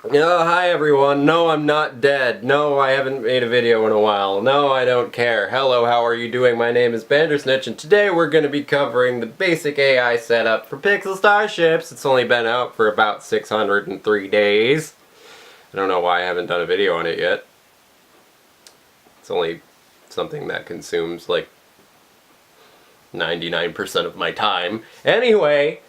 Oh, hi everyone. No, I'm not dead. No, I haven't made a video in a while. No, I don't care. Hello, how are you doing? My name is Bandersnitch, and today we're going to be covering the basic AI setup for Pixel Starships. It's only been out for about 603 days. I don't know why I haven't done a video on it yet. It's only something that consumes like 99% of my time. Anyway,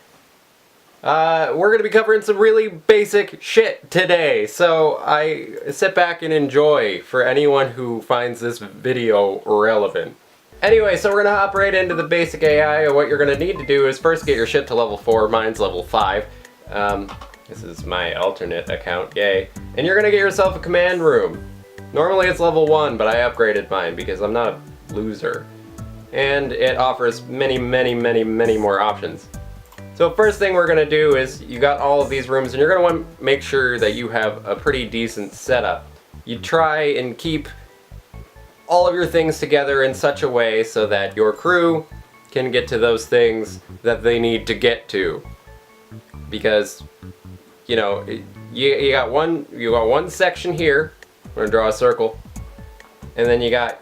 we're going to be covering some really basic shit today, so I sit back and enjoy for anyone who finds this video relevant. Anyway, so we're going to hop right into the basic AI. What you're going to need to do is first get your ship to level 4, mine's level 5. This is my alternate account, yay. And you're going to get yourself a command room. Normally it's level 1, but I upgraded mine because I'm not a loser. And it offers many more options. So first thing we're going to do is, you got all of these rooms and you're going to want to make sure that you have a pretty decent setup. You try and keep all of your things together in such a way so that your crew can get to those things that they need to get to. Because, you know, you got one section here. I'm going to draw a circle. And then you got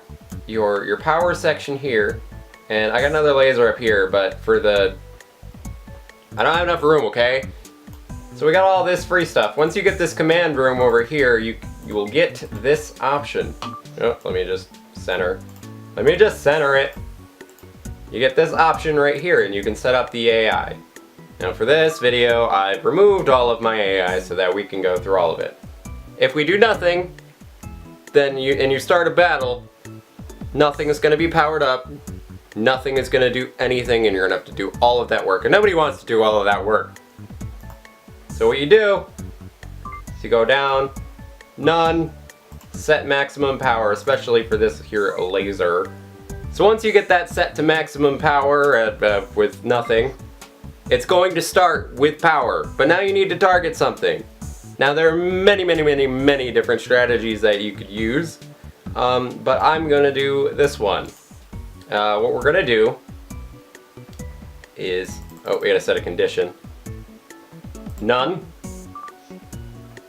your power section here. And I got another laser up here, but for the... I don't have enough room, okay? So we got all this free stuff. Once you get this command room over here, you will get this option. Oh, let me just center. Let me just center it. You get this option right here, and you can set up the AI. Now for this video, I've removed all of my AI so that we can go through all of it. If we do nothing, then you start a battle, nothing is going to be powered up. Nothing is going to do anything, and you're going to have to do all of that work. And nobody wants to do all of that work. So what you do is you go down, none, set maximum power, especially for this here laser. So once you get that set to maximum power with nothing, it's going to start with power. But now you need to target something. Now there are many different strategies that you could use. But I'm going to do this one. What we're gonna do is, we gotta set a condition. None.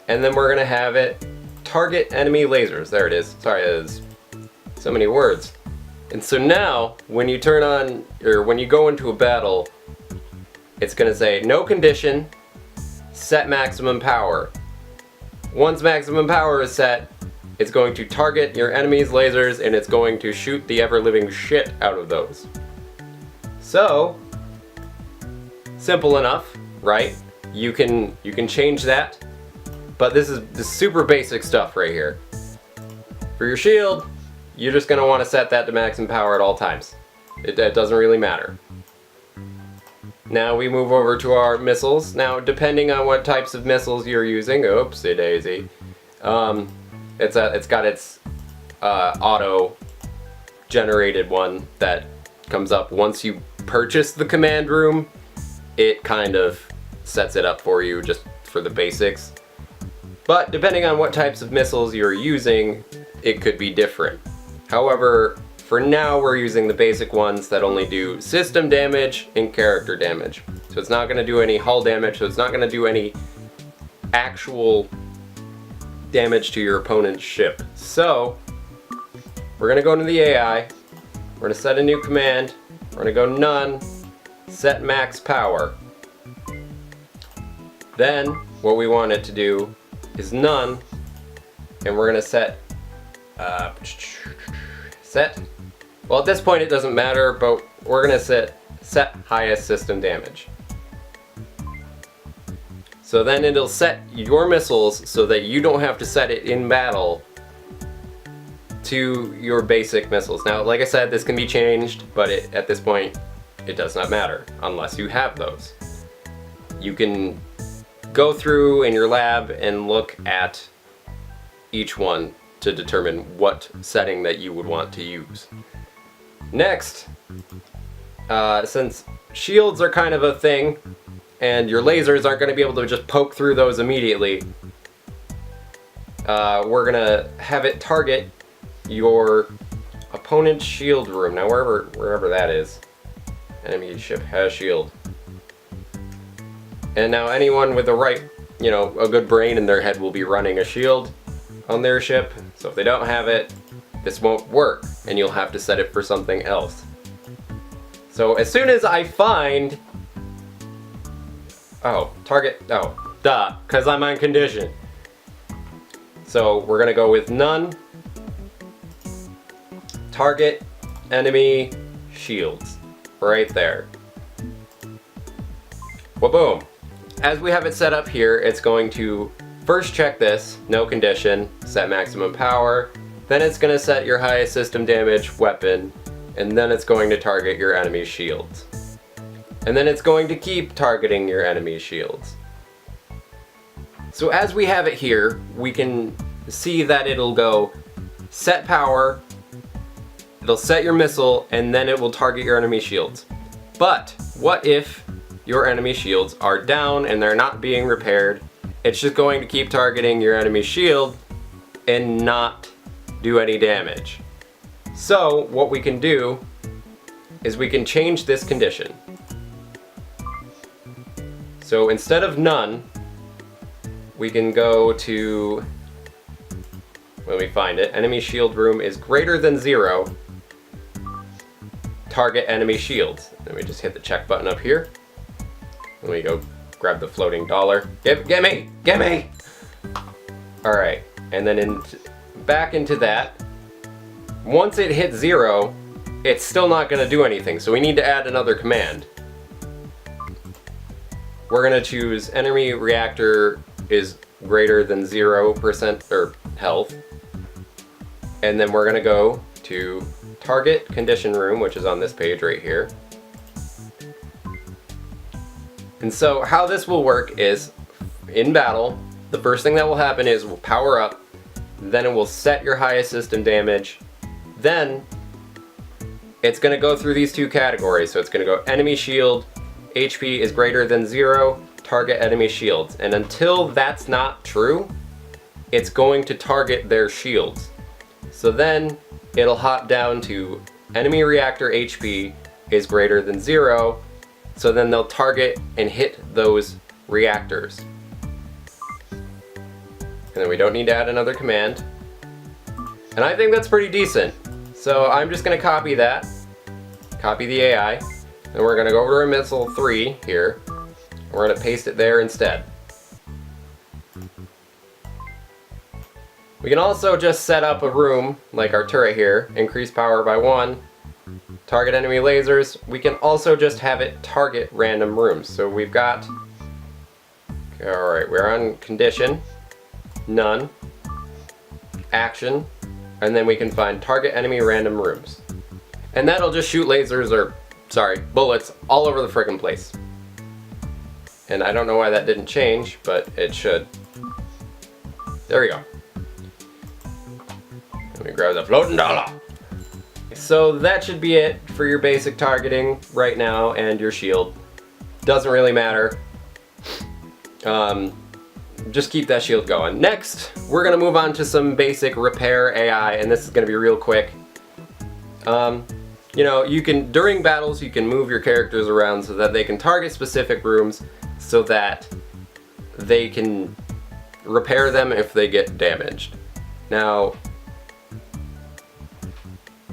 And then we're gonna have it target enemy lasers. There it is. Sorry, there's so many words. And so now, when you turn on, or when you go into a battle, it's gonna say, no condition, set maximum power. Once maximum power is set, it's going to target your enemy's lasers, and it's going to shoot the ever-living shit out of those. So, simple enough, right? You can change that, but this is the super basic stuff right here. For your shield, you're just going to want to set that to maximum power at all times. It doesn't really matter. Now we move over to our missiles. Now, depending on what types of missiles you're using, oopsie daisy, it's got its auto-generated one that comes up once you purchase the command room. It kind of sets it up for you just for the basics. But depending on what types of missiles you're using, it could be different. However, for now we're using the basic ones that only do system damage and character damage. So it's not going to do any hull damage, so it's not going to do any actual damage to your opponent's ship. So we're gonna go into the AI, we're gonna set a new command, we're gonna go none, set max power. Then what we want it to do is none, and we're gonna set well, at this point it doesn't matter, but we're gonna set highest system damage. So then it'll set your missiles so that you don't have to set it in battle to your basic missiles. Now, like I said, this can be changed, but at this point, it does not matter unless you have those. You can go through in your lab and look at each one to determine what setting that you would want to use. Next, since shields are kind of a thing, and your lasers aren't going to be able to just poke through those immediately, we're going to have it target your opponent's shield room. Now wherever that is. Enemy ship has shield. And now anyone with the right you know, a good brain in their head will be running a shield on their ship. So if they don't have it, this won't work, and you'll have to set it for something else. So as soon as I find... Oh, target... Oh, duh, because I'm on condition. So we're gonna go with none. Target enemy shields. Right there. Well, boom. As we have it set up here, it's going to first check this, no condition, set maximum power, then it's going to set your highest system damage weapon, and then it's going to target your enemy shields. And then it's going to keep targeting your enemy shields. So as we have it here, we can see that it'll go set power, it'll set your missile, and then it will target your enemy shields. But what if your enemy shields are down and they're not being repaired? It's just going to keep targeting your enemy shield and not do any damage. So what we can do is we can change this condition. So instead of none, we can go to, when we find it, enemy shield room is greater than 0, target enemy shields. Then we just hit the check button up here. Then we go grab the floating dollar. Get me! Get me! Alright, and then back into that. Once it hits 0, it's still not going to do anything, so we need to add another command. We're going to choose enemy reactor is greater than 0% or health. And then we're going to go to target condition room, which is on this page right here. And so how this will work is, in battle, the first thing that will happen is we'll power up, then it will set your highest system damage, then it's going to go through these two categories. So it's going to go enemy shield, HP is greater than 0, target enemy shields. And until that's not true, it's going to target their shields. So then it'll hop down to enemy reactor HP is greater than 0, so then they'll target and hit those reactors. And then we don't need to add another command. And I think that's pretty decent. So I'm just going to copy that, copy the AI, and we're going to go over to missile 3 here. We're going to paste it there instead. We can also just set up a room, like our turret here, increase power by 1, target enemy lasers. We can also just have it target random rooms. So we've got, okay, alright, we're on condition, none, action, and then we can find target enemy random rooms. And that'll just shoot lasers, or, sorry, bullets all over the frickin' place. And I don't know why that didn't change, but it should. There we go. Let me grab the floating dollar. So that should be it for your basic targeting right now, and your shield. Doesn't really matter. Just keep that shield going. Next, we're gonna move on to some basic repair AI, and this is gonna be real quick. You know, you can, during battles, you can move your characters around so that they can target specific rooms so that they can repair them if they get damaged. Now,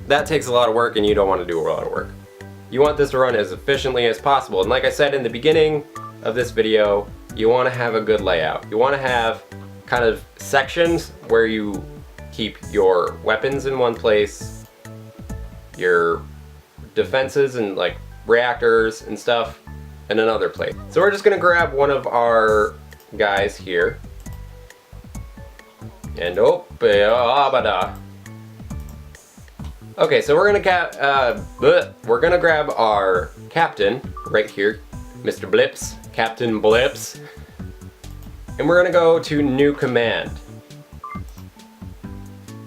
that takes a lot of work, and you don't want to do a lot of work. You want this to run as efficiently as possible, and like I said in the beginning of this video, you want to have a good layout. You want to have kind of sections where you keep your weapons in one place, your defenses and like reactors and stuff in another place. So we're just going to grab one of our guys here, and okay, so we're gonna grab our captain right here, Mr. Blips, Captain Blips, and we're gonna go to new command.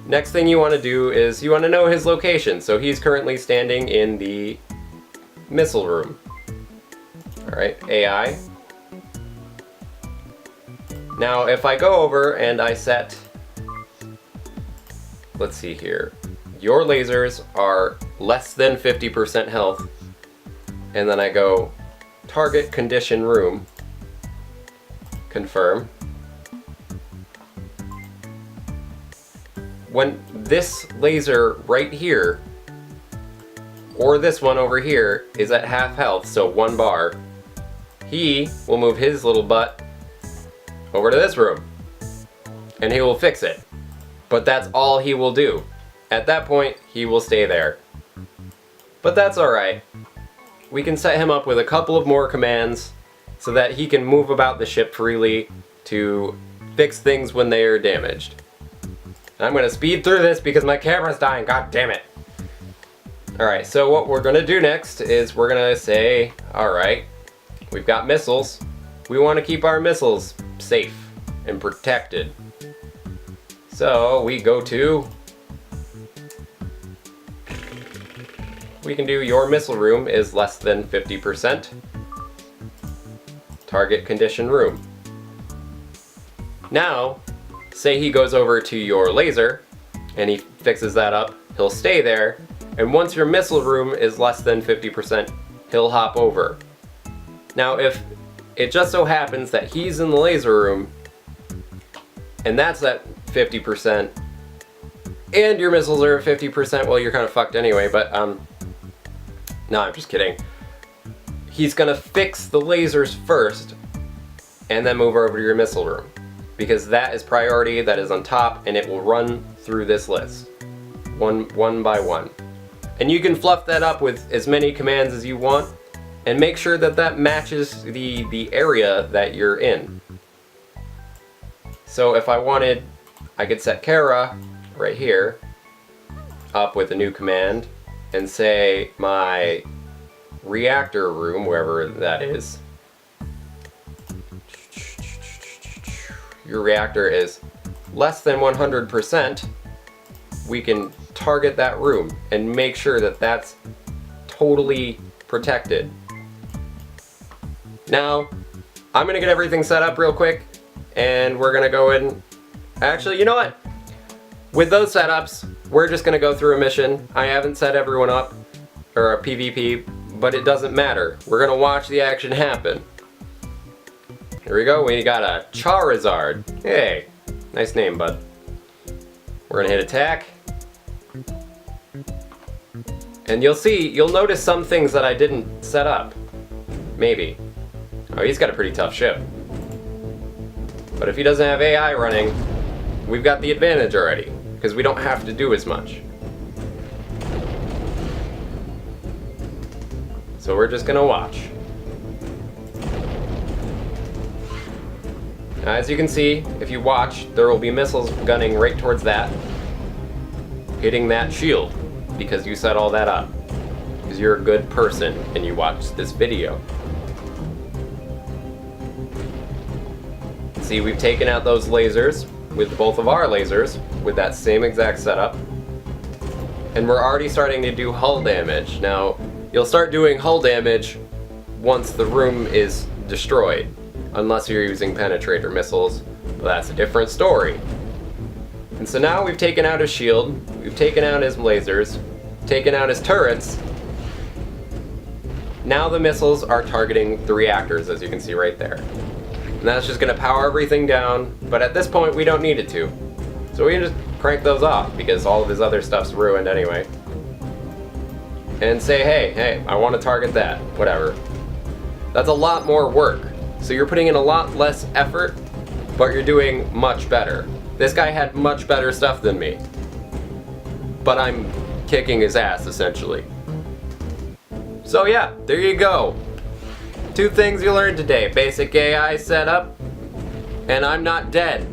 Next thing you want to do is you want to know his location. So he's currently standing in the missile room. All right, AI. Now, if I go over and I set, let's see here. Your lasers are less than 50% health, and then I go target condition room. confirm. When this laser right here, or this one over here, is at half health, so 1 bar, he will move his little butt over to this room, and he will fix it. But that's all he will do. At that point, he will stay there. But that's alright. We can set him up with a couple of more commands so that he can move about the ship freely to fix things when they are damaged. I'm gonna speed through this because my camera's dying, god damn it. Alright, so what we're gonna do next is we're gonna say, alright, we've got missiles. We want to keep our missiles safe and protected. So we go to, we can do your missile room is less than 50%. Target condition room. Now, say he goes over to your laser and he fixes that up, he'll stay there, and once your missile room is less than 50%, he'll hop over. Now if it just so happens that he's in the laser room and that's at 50% and your missiles are at 50%, well, you're kind of fucked anyway, but no, I'm just kidding. He's gonna fix the lasers first and then move over to your missile room, because that is priority, that is on top, and it will run through this list one by one. And you can fluff that up with as many commands as you want and make sure that that matches the area that you're in. So if I wanted, I could set Kara right here up with a new command and say my reactor room, wherever that is, your reactor is less than 100%, we can target that room and make sure that that's totally protected. Now, I'm gonna get everything set up real quick and we're gonna go in. Actually, you know what? With those setups, we're just gonna go through a mission. I haven't set everyone up, or a PvP, but it doesn't matter. We're gonna watch the action happen. Here we go, we got a Charizard. Hey, nice name, bud. We're gonna hit attack. And you'll notice some things that I didn't set up. Maybe. Oh, he's got a pretty tough ship. But if he doesn't have AI running, we've got the advantage already, because we don't have to do as much. So we're just gonna watch. Now, as you can see, if you watch, there will be missiles gunning right towards that, hitting that shield, because you set all that up. Because you're a good person and you watched this video. See, we've taken out those lasers with both of our lasers with that same exact setup. And we're already starting to do hull damage. Now, you'll start doing hull damage once the room is destroyed. Unless you're using penetrator missiles, but that's a different story. And so now we've taken out his shield, we've taken out his lasers, taken out his turrets. Now the missiles are targeting the reactors, as you can see right there. And that's just gonna power everything down, but at this point we don't need it to. So we can just crank those off, because all of his other stuff's ruined anyway. And say, hey, I want to target that, whatever. That's a lot more work. So you're putting in a lot less effort, but you're doing much better. This guy had much better stuff than me. But I'm kicking his ass, essentially. So yeah, there you go. 2 things you learned today. Basic AI setup, and I'm not dead.